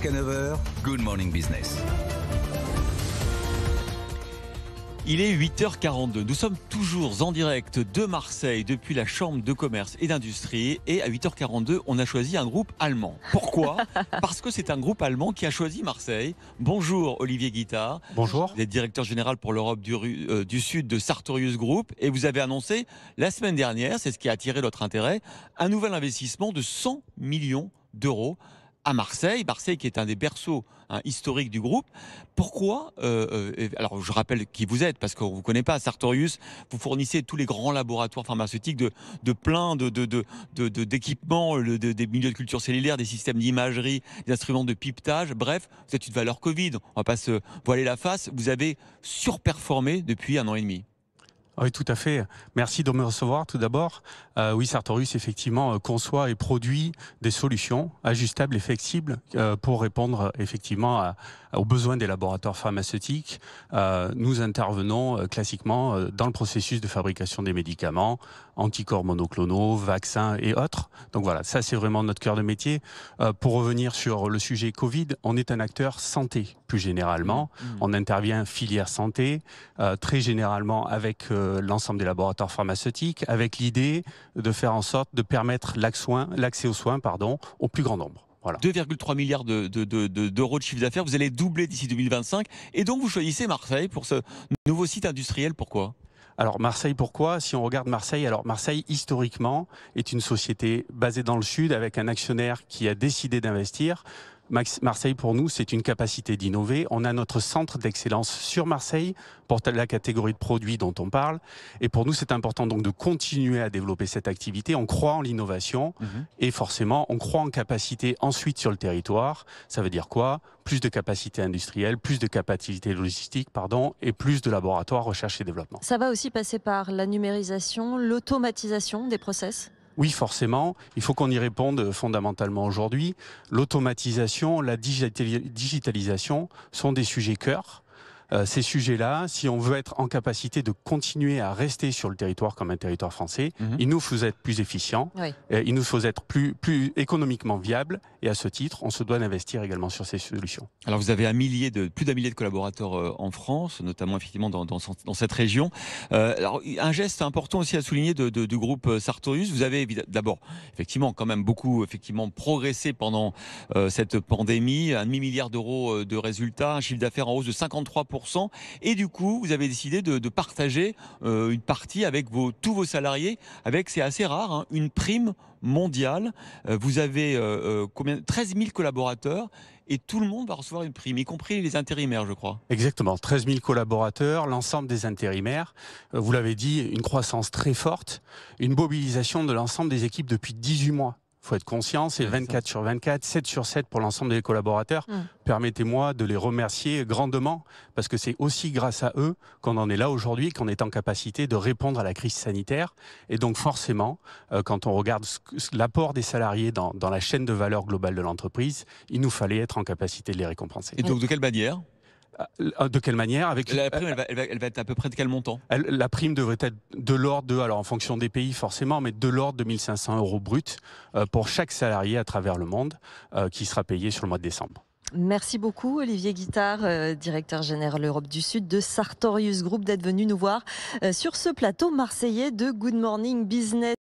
Jusqu'à 9 heures, Good Morning Business. Il est 8h42. Nous sommes toujours en direct de Marseille depuis la Chambre de commerce et d'industrie. Et à 8h42, on a choisi un groupe allemand. Pourquoi ? Parce que c'est un groupe allemand qui a choisi Marseille. Bonjour Olivier Guittard. Bonjour. Vous êtes directeur général pour l'Europe du Sud de Sartorius Group. Et vous avez annoncé la semaine dernière, c'est ce qui a attiré notre intérêt, un nouvel investissement de 100 millions d'euros à Marseille. Marseille qui est un des berceaux historiques du groupe. Pourquoi alors je rappelle qui vous êtes, parce qu'on ne vous connaît pas. Sartorius, vous fournissez tous les grands laboratoires pharmaceutiques de plein d'équipements, des milieux de culture cellulaire, des systèmes d'imagerie, des instruments de pipetage. Bref, vous êtes une valeur Covid. On ne va pas se voiler la face. Vous avez surperformé depuis 1 an et demi. Oui, tout à fait. Merci de me recevoir tout d'abord. Oui, Sartorius, effectivement, conçoit et produit des solutions ajustables et flexibles pour répondre effectivement aux besoins des laboratoires pharmaceutiques. Nous intervenons classiquement dans le processus de fabrication des médicaments, anticorps monoclonaux, vaccins et autres. Donc voilà, ça c'est vraiment notre cœur de métier. Pour revenir sur le sujet Covid, on est un acteur santé plus généralement. On intervient filière santé, très généralement avec l'ensemble des laboratoires pharmaceutiques, avec l'idée de faire en sorte de permettre l'accès aux soins au plus grand nombre. Voilà. 2,3 milliards d'euros de chiffre d'affaires, vous allez doubler d'ici 2025. Et donc vous choisissez Marseille pour ce nouveau site industriel. Pourquoi ? Alors Marseille, pourquoi ? Si on regarde Marseille, alors Marseille historiquement est une société basée dans le sud avec un actionnaire qui a décidé d'investir. Marseille, pour nous, c'est une capacité d'innover. On a notre centre d'excellence sur Marseille pour la catégorie de produits dont on parle. Et pour nous, c'est important donc de continuer à développer cette activité. On croit en l'innovation et forcément, on croit en capacité ensuite sur le territoire. Ça veut dire quoi ? Plus de capacité industrielle, plus de capacité logistique, et plus de laboratoires recherche et développement. Ça va aussi passer par la numérisation, l'automatisation des process ? Oui, forcément. Il faut qu'on y réponde fondamentalement aujourd'hui. L'automatisation, la digitalisation sont des sujets cœur. Ces sujets-là, si on veut être en capacité de continuer à rester sur le territoire comme un territoire français, il nous faut être plus efficient, il nous faut être plus économiquement viable, et à ce titre, on se doit d'investir également sur ces solutions. Alors vous avez plus d'un millier de collaborateurs en France, notamment effectivement dans cette région. Alors un geste important aussi à souligner du groupe Sartorius. Vous avez d'abord effectivement quand même beaucoup progressé pendant cette pandémie, 1,5 milliard d'euros de résultats, un chiffre d'affaires en hausse de 53%. Et du coup, vous avez décidé de partager une partie avec tous vos salariés, avec, c'est assez rare, une prime mondiale. Vous avez 13 000 collaborateurs et tout le monde va recevoir une prime, y compris les intérimaires, je crois. Exactement, 13 000 collaborateurs, l'ensemble des intérimaires. Vous l'avez dit, une croissance très forte, une mobilisation de l'ensemble des équipes depuis 18 mois. Il faut être conscient, c'est 24 sur 24, 7 sur 7 pour l'ensemble des collaborateurs. Permettez-moi de les remercier grandement, parce que c'est aussi grâce à eux qu'on en est là aujourd'hui, qu'on est en capacité de répondre à la crise sanitaire. Et donc forcément, quand on regarde l'apport des salariés dans la chaîne de valeur globale de l'entreprise, il nous fallait être en capacité de les récompenser. Et donc de quelle manière ? De quelle manière ? La prime, elle va être à peu près de quel montant ? La prime devrait être de l'ordre de, alors en fonction des pays forcément, mais de l'ordre de 1 500 € brut pour chaque salarié à travers le monde qui sera payé sur le mois de décembre. Merci beaucoup Olivier Guittard, directeur général Europe du Sud de Sartorius Group, d'être venu nous voir sur ce plateau marseillais de Good Morning Business.